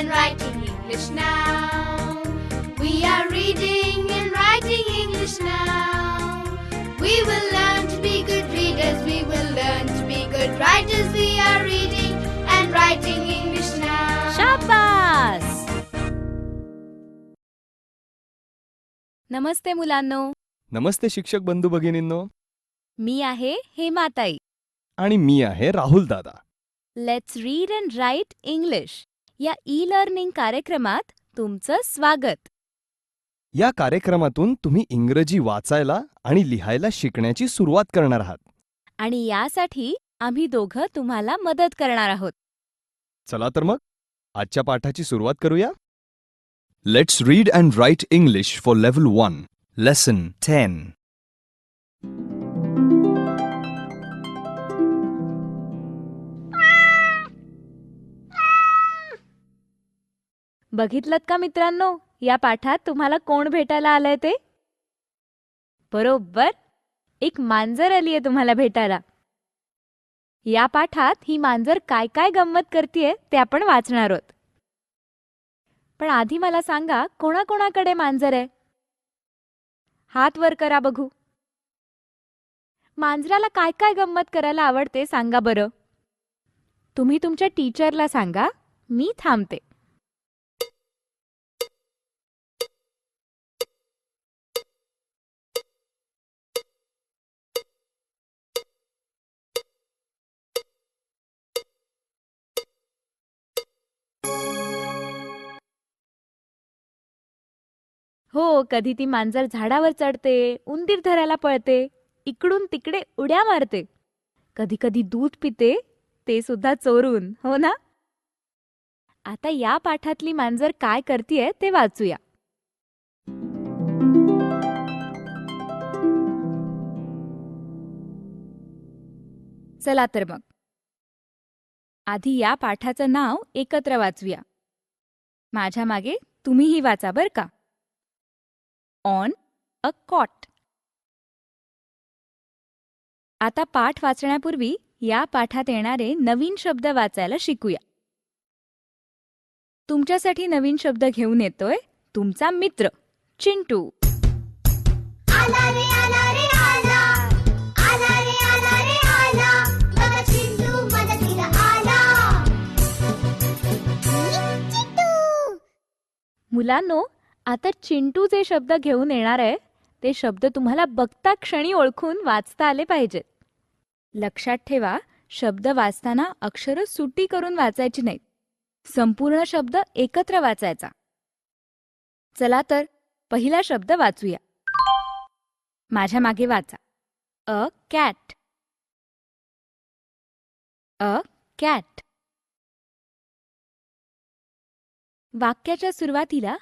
and writing English now. We are reading and writing English now. We will learn to be good readers. We will learn to be good writers. We are reading and writing English now. शाबास. नमस्ते मुलांनो, नमस्ते शिक्षक बंधू भगिनींनो. मी आहे हेमाताई. आणि मी आहे Rahul Dada. Let's read and write English या e learning कार्यक्रमात तुमचं स्वागत. या कार्यक्रमातून तुम्ही इंग्रजी वाचायला आणि लिहायला शिकण्याची सुरुवात करणार आहात. आणि यासाठी आम्ही दोघं तुम्हाला मदत करणार आहोत. चला तर मग आजच्या पाठाची सुरुवात करूया. Let's read and write English for level 1 lesson 10. बघितलं का मित्रांनो, या पाठात तुम्हाला कोण भेटायला आलंय ते? बरोबर, एक मांजर आलीये तुम्हाला भेटायला. या पाठात ही मांजर काय काय गंमत करतेय ते आपण वाचणार आहोत. पण आधी मला सांगा, कोणाकोणाकडे मांजर आहे? हात वर करा बघू. मांजराला काय काय गंमत करायला आवडते सांगा बरं. तुम्ही तुमच्या टीचरला सांगा, मी थांबते. हो, कधी ती मांजर झाडावर चढते, उंदीर धरायला पळते, इकडून तिकडे उड्या मारते. कधी कधी दूध पिते, ते सुद्धा चोरून, हो ना? आता या पाठातली मांजर काय करतीये ते वाचूया. चला तर मग आधी या पाठाचं नाव एकत्र वाचूया. माझ्या मागे तुम्हीही वाचा बर का. On a cot. आता पाठ वाचण्यापूर्वी या पाठात येणारे नवीन शब्द वाचायला शिकूया. तुमच्यासाठी नवीन शब्द घेऊन येतोय तुमचा मित्र चिंटू. आला रे आला रे आला. आला रे आला रे आला. बघा चिंटू मदतीला आला. चिंटू. मुलांनो, आता चिंटू जे शब्द घेऊन येणार आहे ते शब्द तुम्हाला बघता क्षणी ओळखून वाचता आले पाहिजेत. लक्षात ठेवा, शब्द वाचताना अक्षरं सुटी करून वाचायची नाहीत. संपूर्ण शब्द एकत्र वाचायचा. चला तर पहिला शब्द वाचूया. माझ्या मागे वाचा. A cat. A cat. वाक्याच्या सुरुवातीला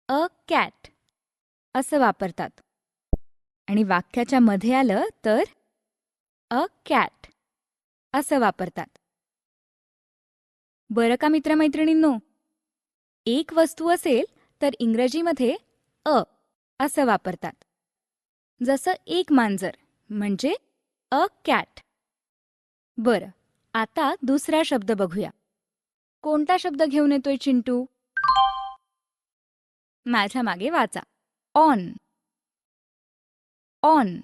अ कॅट असं वापरतात आणि वाक्याच्या मध्ये आलं तर अ कॅट असं वापरतात. बरं का मित्रमैत्रिणींनो, एक वस्तू असेल तर इंग्रजीमध्ये अ असं वापरतात. जसं एक मांजर म्हणजे अ कॅट. बरं, आता दुसरा शब्द बघूया. कोणता शब्द घेऊन येतोय चिंटू? माझ्या मागे वाचा. ऑन. ऑन.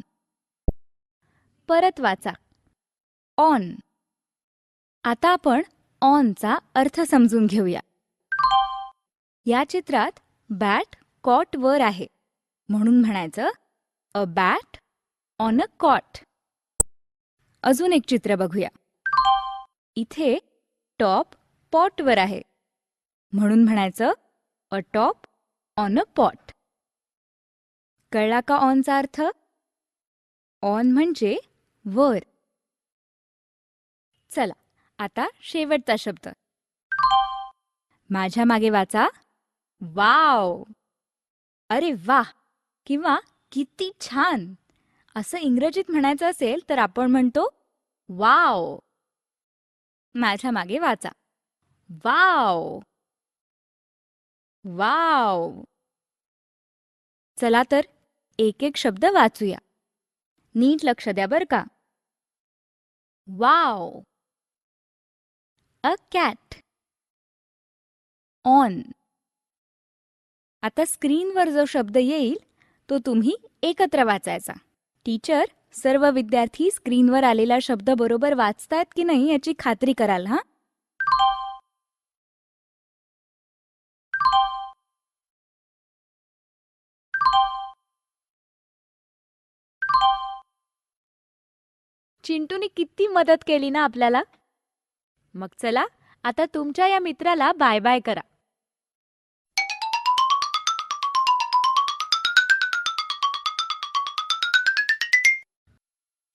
परत वाचा. ऑन. आता आपण ऑनचा अर्थ समजून घेऊया. या चित्रात बॅट कॉट वर आहे म्हणून म्हणायचं अ बॅट ऑन अ कॉट. अजून एक चित्र बघूया. इथे टॉप पॉट वर आहे म्हणून म्हणायचं अ टॉप ऑन अ पॉट. कळला का ऑनचा अर्थ? ऑन म्हणजे वर. चला आता शेवटचा शब्द. माझ्या मागे वाचा. वाव. अरे वाह किंवा किती छान असं इंग्रजीत म्हणायचं असेल तर आपण म्हणतो वाव. माझ्या मागे वाचा. वाव. वाव. चला तर एक एक शब्द वाचूया. नीट लक्ष द्या बरं का. वाव. A cat. ऑन. आता स्क्रीनवर जो शब्द येईल तो तुम्ही एकत्र वाचायचा. टीचर, सर्व विद्यार्थी स्क्रीनवर आलेला शब्द बरोबर वाचतायत की नाही याची खात्री कराल हा. चिंटूने किती मदत केली ना आपल्याला. मग चला आता तुमच्या या मित्राला बाय बाय करा.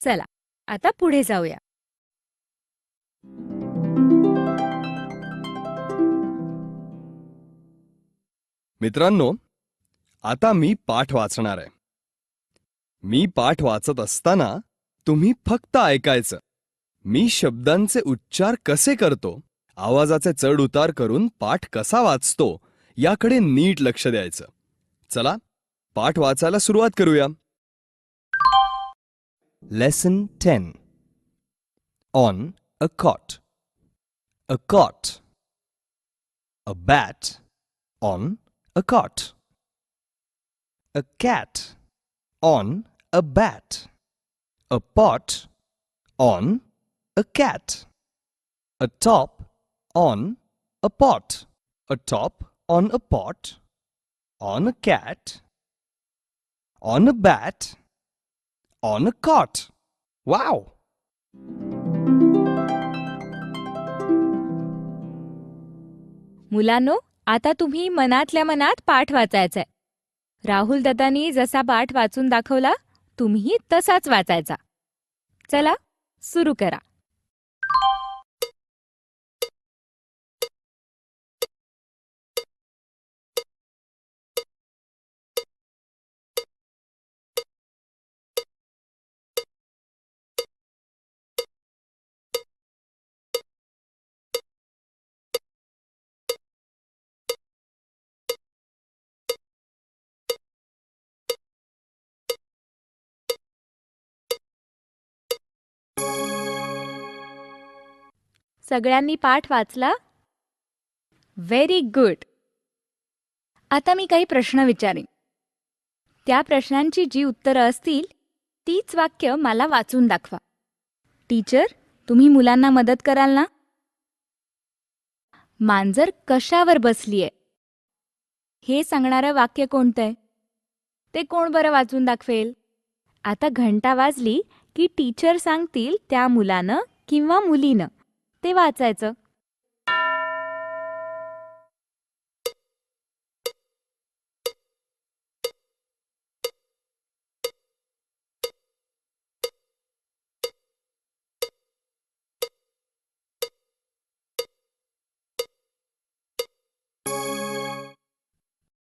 चला आता पुढे जाऊया. मित्रांनो, आता मी पाठ वाचणार आहे. मी पाठ वाचत असताना तुम्ही फक्त ऐकायचं. मी शब्दांचे उच्चार कसे करतो, आवाजाचे चढ उतार करून पाठ कसा वाचतो याकडे नीट लक्ष द्यायचं. चला पाठ वाचायला सुरुवात करूया. Lesson 10. On a cot. A cot. A bat on a cot. A cat on a bat. A pot on a cat. A top on a pot. A top on a pot. On a cat. On a bat. On a cot. Wow! मुलांनो, आता तुम्ही मनातल्या मनात पाठ वाचायचाय. राहुल दादांनी जसा पाठ वाचून दाखवला तुम्ही तसाच वाचायचा. चला सुरू करा. सगळ्यांनी पाठ वाचला? Very good. आता मी काही प्रश्न विचारेन. त्या प्रश्नांची जी उत्तरं असतील तीच वाक्य मला वाचून दाखवा. टीचर, तुम्ही मुलांना मदत कराल ना? मांजर कशावर बसलीये हे सांगणारं वाक्य कोणतंय? ते कोण बरं वाचून दाखवेल? आता घंटा वाजली की टीचर सांगतील त्या मुलानं किंवा मुलीनं ते वाचायचं.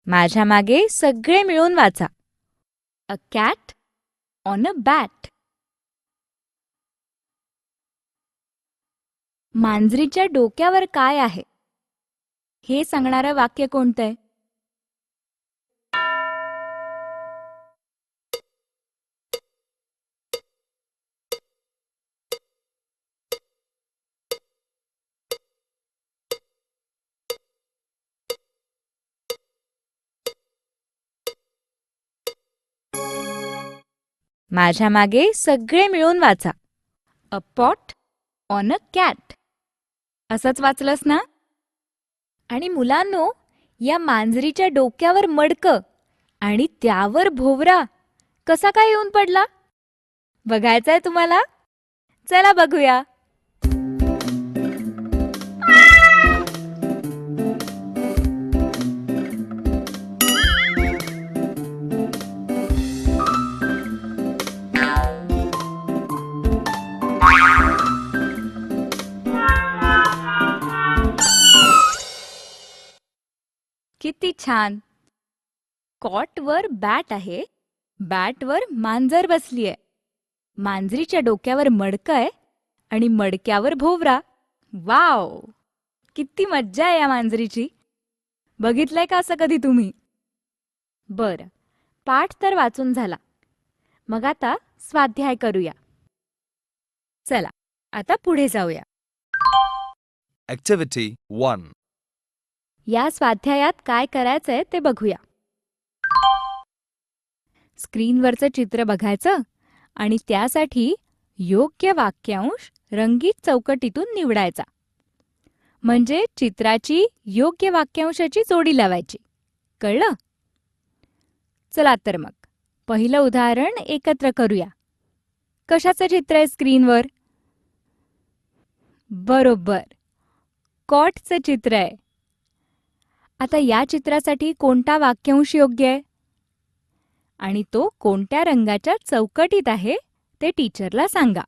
माझ्या मागे सगळे मिळून वाचा. अ कॅट ऑन अ बॅट. मांजरीच्या डोक्यावर काय आहे हे सांगणारं वाक्य कोणतंय? माझ्या मागे सगळे मिळून वाचा. अ पॉट ऑन अ कॅट. असंच वाचलंस ना? आणि मुलांनो, या मांजरीच्या डोक्यावर मडकं आणि त्यावर भोवरा कसा काय येऊन पडला? बघायचंय तुम्हाला? चला बघूया. किती छान. कॉटवर बॅट आहे, बॅटवर मांजर बसलीये, मांजरीच्या डोक्यावर मडकं आहे आणि मडक्यावर भोवरा. वाव, किती मज्जा आहे या मांजरीची. बघितलंय का असं कधी तुम्ही? बरं, पाठ तर वाचून झाला. मग आता स्वाध्याय करूया. चला आता पुढे जाऊया. Activity 1. या स्वाध्यायात काय करायचंय ते बघूया. स्क्रीनवरचं चित्र बघायचं आणि त्यासाठी योग्य वाक्यांश रंगीत चौकटीतून निवडायचा. म्हणजे चित्राची योग्य वाक्यांशाची जोडी लावायची. कळलं? चला तर मग पहिलं उदाहरण एकत्र करूया. कशाचं चित्र आहे स्क्रीनवर? बरोबर, कॉटचं चित्र आहे. आता या चित्रासाठी कोणता वाक्यांश योग्य आहे आणि तो कोणत्या रंगाच्या चौकटीत आहे ते टीचरला सांगा.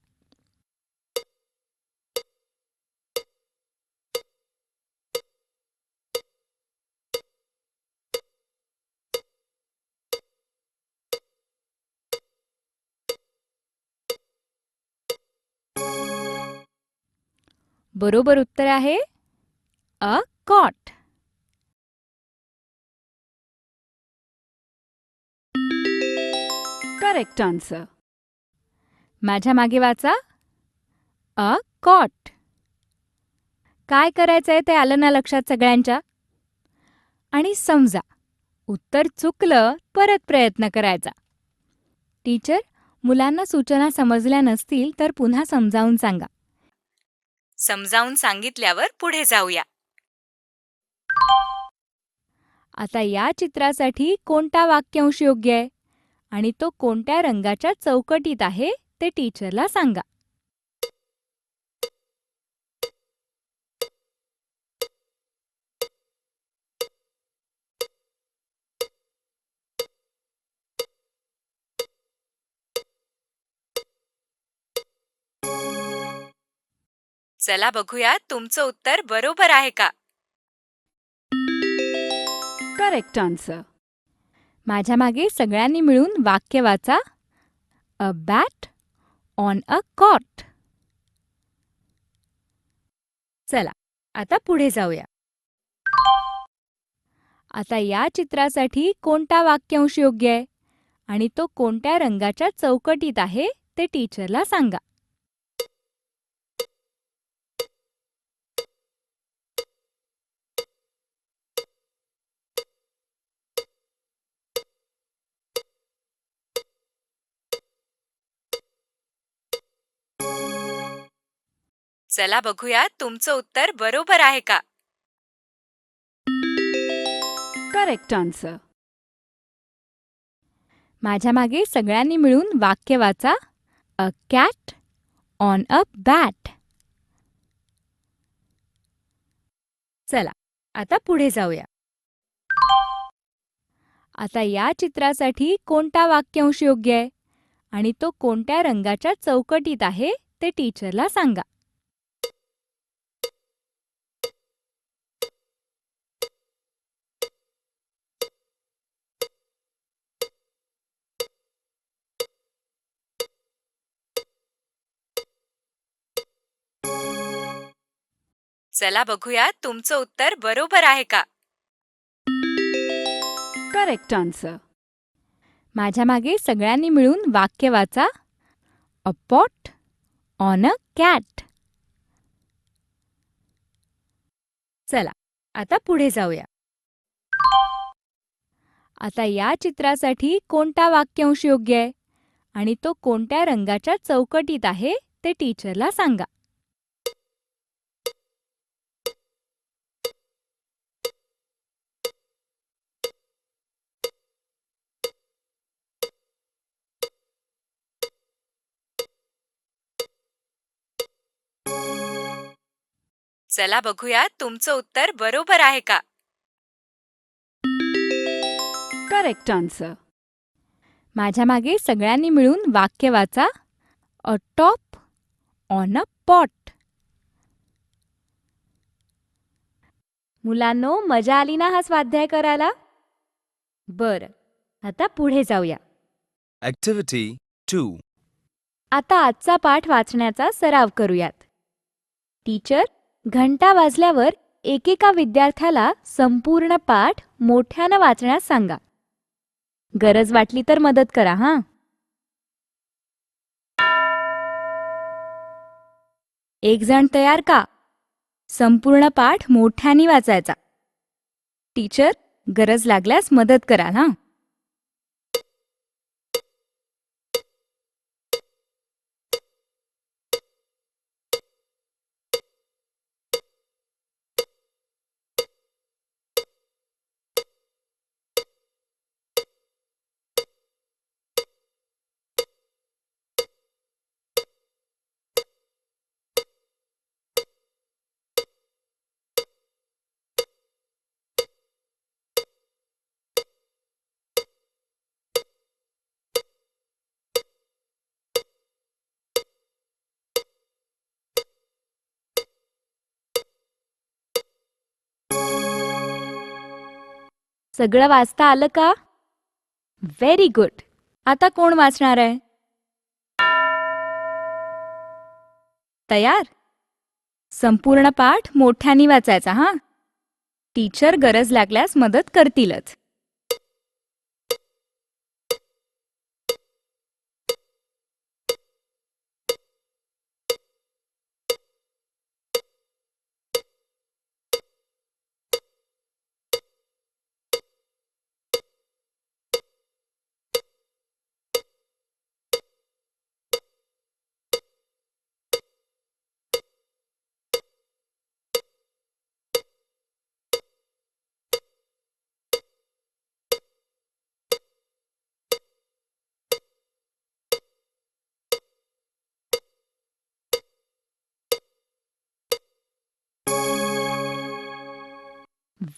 बरोबर उत्तर आहे अ कॉट. Correct answer. माझ्या मागे वाचा. अ कॉट. काय करायचंय ते आलं ना लक्षात सगळ्यांच्या? आणि समजा उत्तर चुकलं परत प्रयत्न करायचा. टीचर, मुलांना सूचना समजल्या नसतील तर पुन्हा समजावून सांगा. समजावून सांगितल्यावर पुढे जाऊया. आता या चित्रासाठी कोणता वाक्यांश योग्य आहे आणि तो कोणत्या रंगाच्या चौकटीत आहे ते टीचरला सांगा. चला बघूया तुमचं उत्तर बरोबर आहे का. Correct answer. माझ्या मागे सगळ्यांनी मिळून वाक्य वाचा. अ बॅट ऑन अ कॉट. चला आता पुढे जाऊया. आता या चित्रासाठी कोणता वाक्यांश योग्य आहे आणि तो कोणत्या रंगाच्या चौकटीत आहे ते टीचरला सांगा. चला बघूया तुमचं उत्तर बरोबर आहे का. Correct answer. माझ्या मागे सगळ्यांनी मिळून वाक्य वाचा. अ कॅट ऑन अ बॅट. चला आता पुढे जाऊया. आता या चित्रासाठी कोणता वाक्यांश योग्य आहे आणि तो कोणत्या रंगाच्या चौकटीत आहे ते टीचरला सांगा. चला बघूया तुमचं उत्तर बरोबर आहे का. Correct answer. माझ्या मागे सगळ्यांनी मिळून वाक्य वाचा. अ पॉट ऑन अ कॅट. चला आता पुढे जाऊया. आता या चित्रासाठी कोणता वाक्यांश योग्य आहे आणि तो कोणत्या रंगाच्या चौकटीत आहे ते टीचरला सांगा. चला बघूया तुमचं उत्तर बरोबर आहे का. Correct answer. माझ्या मागे सगळ्यांनी मिळून वाक्य वाचा. अ टॉप ऑन अ पॉट. मुलांनो, मजा आली ना हा स्वाध्याय करायला? बरं, आता पुढे जाऊया. Activity 2. आता आजचा पाठ वाचण्याचा सराव करूयात. टीचर, घंटा वाजल्यावर एकेका विद्यार्थ्याला संपूर्ण पाठ मोठ्यानं वाचण्यास सांगा. गरज वाटली तर मदत करा हां. एक जण तयार का? संपूर्ण पाठ मोठ्याने वाचायचा. टीचर, गरज लागल्यास मदत कराल हां. सगळं वाचता आलं का? Very good. आता कोण वाचणार आहे? तयार? संपूर्ण पाठ मोठ्याने वाचायचा हां. टीचर गरज लागल्यास मदत करतीलच.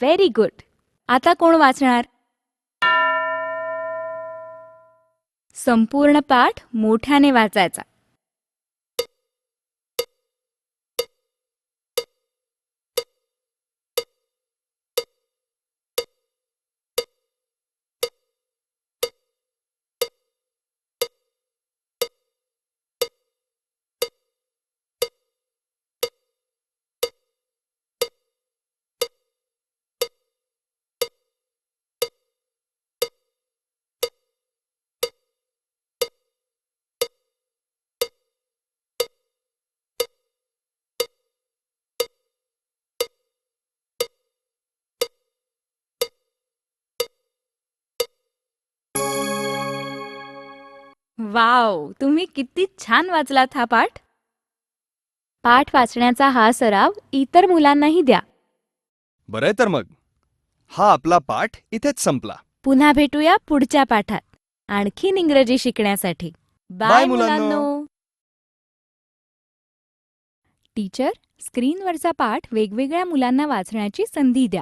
Very good. आता कोण वाचणार? संपूर्ण पाठ मोठ्याने वाचायचा. वाव, तुम्ही किती छान वाचलात हा पाठ. पाठ वाचण्याचा हा सराव इतर मुलांनाही द्या. बरंय तर मग हा आपला पाठ इथेच संपला. पुन्हा भेटूया पुढच्या पाठात आणखीन इंग्रजी शिकण्यासाठी. बाय मुलांनो. टीचर, स्क्रीनवरचा पाठ वेगवेगळ्या मुलांना वाचण्याची संधी द्या.